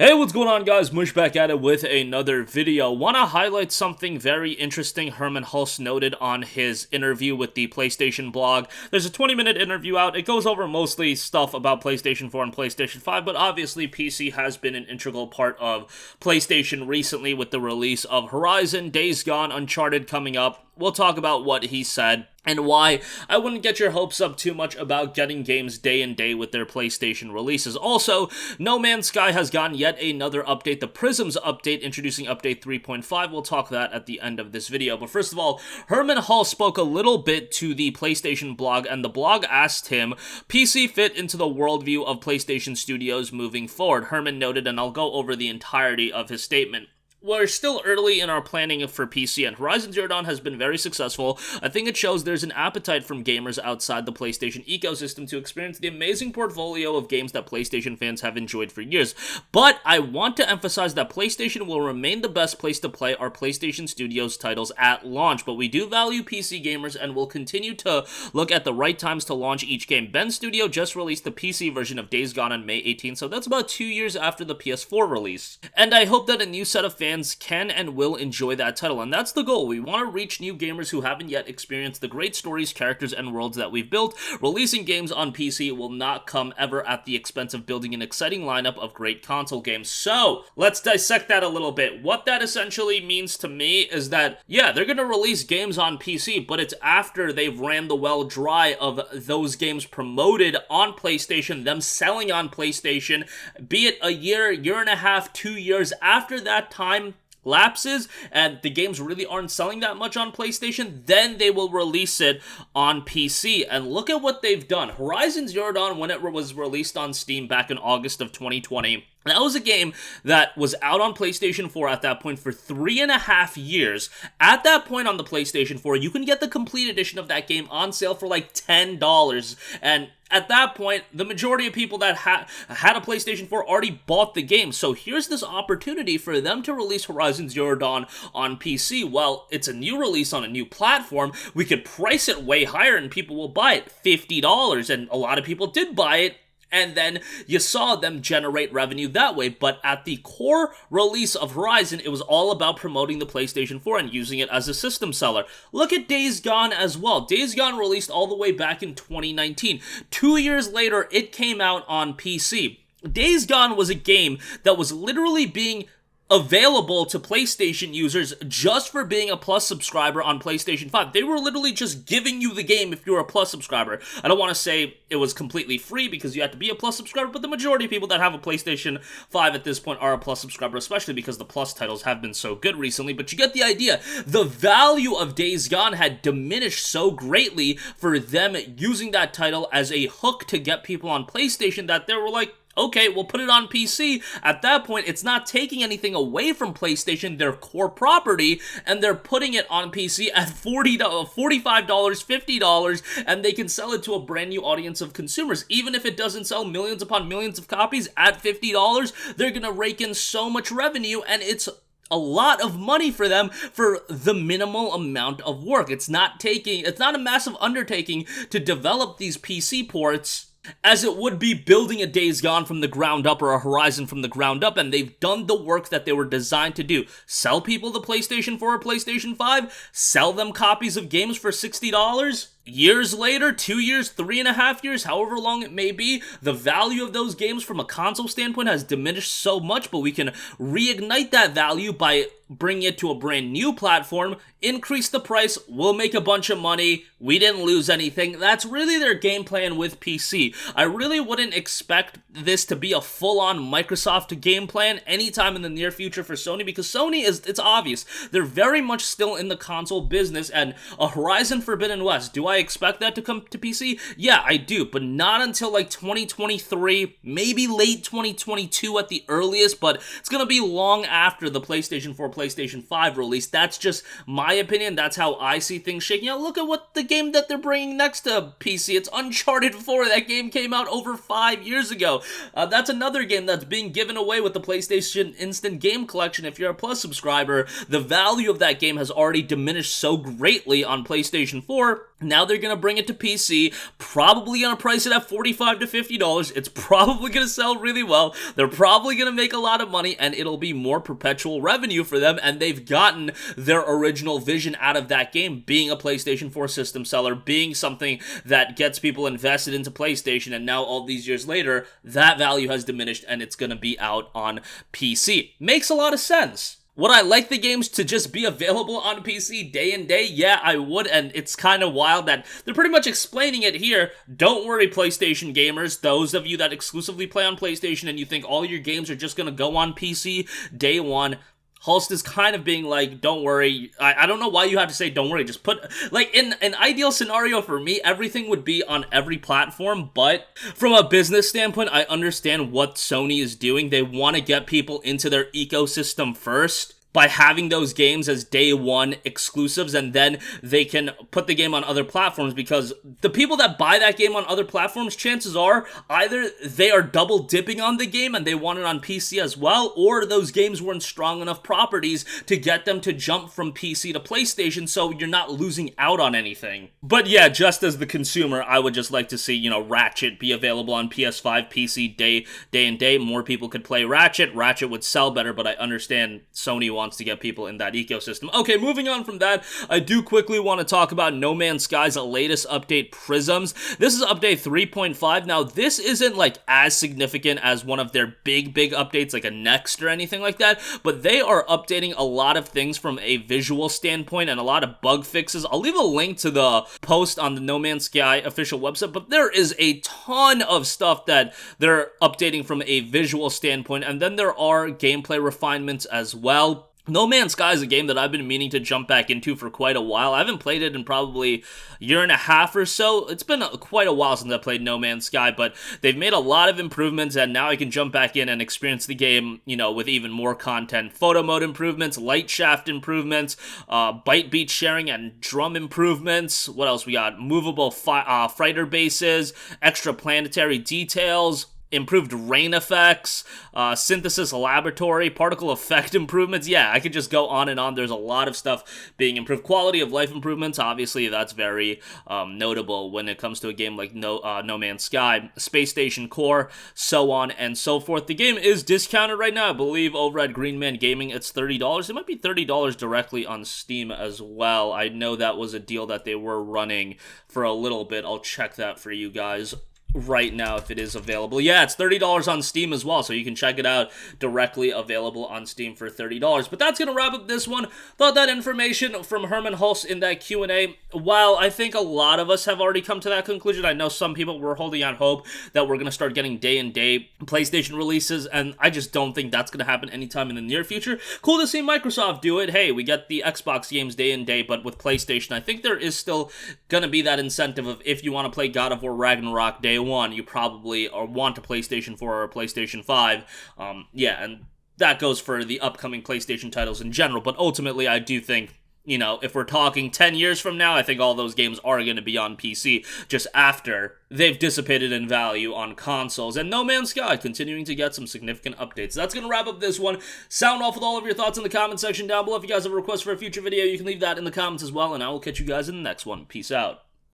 Hey, what's going on, guys? Mush back at it with another video. Want to highlight something very interesting Herman Hulst noted on his interview with the PlayStation blog. There's a 20-minute interview out. It goes over mostly stuff about PlayStation 4 and PlayStation 5, but obviously PC has been an integral part of PlayStation recently with the release of Horizon, Days Gone, Uncharted coming up. We'll talk about what he said and why I wouldn't get your hopes up too much about getting games day and day with their PlayStation releases. Also, No Man's Sky has gotten yet another update, the Prisms update, introducing update 3.5. We'll talk that at the end of this video. But first of all, Herman Hulst spoke a little bit to the PlayStation blog, and the blog asked him, PC fit into the worldview of PlayStation Studios moving forward? Herman noted, and I'll go over the entirety of his statement. We're still early in our planning for PC, and Horizon Zero Dawn has been very successful. I think it shows there's an appetite from gamers outside the PlayStation ecosystem to experience the amazing portfolio of games that PlayStation fans have enjoyed for years. But I want to emphasize that PlayStation will remain the best place to play our PlayStation Studios titles at launch, but we do value PC gamers and will continue to look at the right times to launch each game. Bend Studio just released the PC version of Days Gone on May 18th, so that's about 2 years after the PS4 release. And I hope that a new set of fans can and will enjoy that title, and that's the goal. We want to reach new gamers who haven't yet experienced the great stories, characters, and worlds that we've built. Releasing games on PC will not come ever at the expense of building an exciting lineup of great console games. So, let's dissect that a little bit. What that essentially means to me is that, yeah, they're going to release games on PC, but it's after they've ran the well dry of those games promoted on PlayStation, them selling on PlayStation, be it a year, year and a half, 2 years after that time lapses and the games really aren't selling that much on PlayStation, then they will release it on PC. And look at what they've done. Horizon Zero Dawn, when it was released on Steam back in August of 2020, that was a game that was out on PlayStation 4 at that point for 3.5 years. At that point on the PlayStation 4, you can get the complete edition of that game on sale for like $10. And at that point, the majority of people that had a PlayStation 4 already bought the game. So here's this opportunity for them to release Horizon Zero Dawn on PC. Well, it's a new release on a new platform. We could price it way higher and people will buy it, $50. And a lot of people did buy it. And then you saw them generate revenue that way. But at the core release of Horizon, it was all about promoting the PlayStation 4 and using it as a system seller. Look at Days Gone as well. Days Gone released all the way back in 2019. 2 years later, it came out on PC. Days Gone was a game that was literally being available to PlayStation users just for being a Plus subscriber on PlayStation 5. They were literally just giving you the game if you're a Plus subscriber. I don't want to say it was completely free because you have to be a Plus subscriber, but the majority of people that have a PlayStation 5 at this point are a Plus subscriber, especially because the Plus titles have been so good recently. But you get the idea. The value of Days Gone had diminished so greatly for them using that title as a hook to get people on PlayStation that they were like, okay, we'll put it on PC. At that point, it's not taking anything away from PlayStation, their core property, and they're putting it on PC at $45, $50, and they can sell it to a brand new audience of consumers. Even if it doesn't sell millions upon millions of copies at $50, they're gonna rake in so much revenue, and it's a lot of money for them for the minimal amount of work. It's not a massive undertaking to develop these PC ports as it would be building a Days Gone from the ground up or a Horizon from the ground up, and they've done the work that they were designed to do. Sell people the PlayStation 4 or PlayStation 5, sell them copies of games for $60. Years later, 2 years, 3.5 years, however long it may be, the value of those games from a console standpoint has diminished so much, but we can reignite that value by bringing it to a brand new platform, increase the price, we'll make a bunch of money, we didn't lose anything. That's really their game plan with PC. I really wouldn't expect this to be a full-on Microsoft game plan anytime in the near future for Sony, because Sony it's obvious. They're very much still in the console business, and a Horizon Forbidden West, do I expect that to come to PC? Yeah, I do, but not until like 2023, maybe late 2022 at the earliest, but it's gonna be long after the PlayStation 4, PlayStation 5 release. That's just my opinion. That's how I see things shaking out. Look at what the game that they're bringing next to PC. It's Uncharted 4. That game came out over 5 years ago. That's another game that's being given away with the PlayStation Instant Game Collection. If you're a Plus subscriber, the value of that game has already diminished so greatly on PlayStation 4. Now they're going to bring it to PC, probably going to price it at $45 to $50. It's probably going to sell really well. They're probably going to make a lot of money, and it'll be more perpetual revenue for them, and they've gotten their original vision out of that game, being a PlayStation 4 system seller, being something that gets people invested into PlayStation, and now all these years later, that value has diminished, and it's going to be out on PC. Makes a lot of sense. Would I like the games to just be available on PC day and day? Yeah, I would, and it's kind of wild that they're pretty much explaining it here. Don't worry, PlayStation gamers, those of you that exclusively play on PlayStation and you think all your games are just going to go on PC day one, Hulst is kind of being like, don't worry. I don't know why you have to say don't worry. Just put, like, in an ideal scenario for me, everything would be on every platform, but from a business standpoint, I understand what Sony is doing. They want to get people into their ecosystem first by having those games as day one exclusives, and then they can put the game on other platforms, because the people that buy that game on other platforms, chances are either they are double dipping on the game and they want it on PC as well, or those games weren't strong enough properties to get them to jump from PC to PlayStation, so you're not losing out on anything. But yeah, just as the consumer, I would just like to see, Ratchet be available on PS5, PC day and day. More people could play Ratchet. Ratchet would sell better, but I understand Sony wants to get people in that ecosystem. Okay, moving on from that, I do quickly want to talk about No Man's Sky's latest update, Prisms. This is update 3.5. Now, this isn't like as significant as one of their big updates like a Next or anything like that, but they are updating a lot of things from a visual standpoint and a lot of bug fixes. I'll leave a link to the post on the No Man's Sky official website, but there is a ton of stuff that they're updating from a visual standpoint, and then there are gameplay refinements as well. No Man's Sky is a game that I've been meaning to jump back into for quite a while. I haven't played it in probably a year and a half or so. It's been quite a while since I played No Man's Sky, but they've made a lot of improvements, and now I can jump back in and experience the game, with even more content. Photo mode improvements, light shaft improvements, bite beat sharing and drum improvements. What else we got? Movable fighter bases, extra planetary details, improved rain effects, synthesis laboratory, particle effect improvements. Yeah, I could just go on and on. There's a lot of stuff being improved. Quality of life improvements, obviously, that's very notable when it comes to a game like No Man's Sky. Space Station Core, so on and so forth. The game is discounted right now. I believe over at Green Man Gaming, it's $30. It might be $30 directly on Steam as well. I know that was a deal that they were running for a little bit. I'll check that for you guys right now if it is available. Yeah, it's $30 on Steam as well, so you can check it out directly available on Steam for $30. But that's going to wrap up this one. Thought that information from Herman Hulst in that Q&A, while I think a lot of us have already come to that conclusion, I know some people were holding out hope that we're going to start getting day-and-day PlayStation releases, and I just don't think that's going to happen anytime in the near future. Cool to see Microsoft do it. Hey, we get the Xbox games day-and-day, but with PlayStation, I think there is still going to be that incentive of if you want to play God of War Ragnarok day one, you probably want a PlayStation 4 or a PlayStation 5. Yeah, and that goes for the upcoming PlayStation titles in general, but ultimately I do think, if we're talking 10 years from now, I think all those games are going to be on PC just after they've dissipated in value on consoles. And No Man's Sky continuing to get some significant updates. That's going to wrap up this one. Sound off with all of your thoughts in the comment section down below. If you guys have a request for a future video, you can leave that in the comments as well, and I will catch you guys in the next one. Peace out.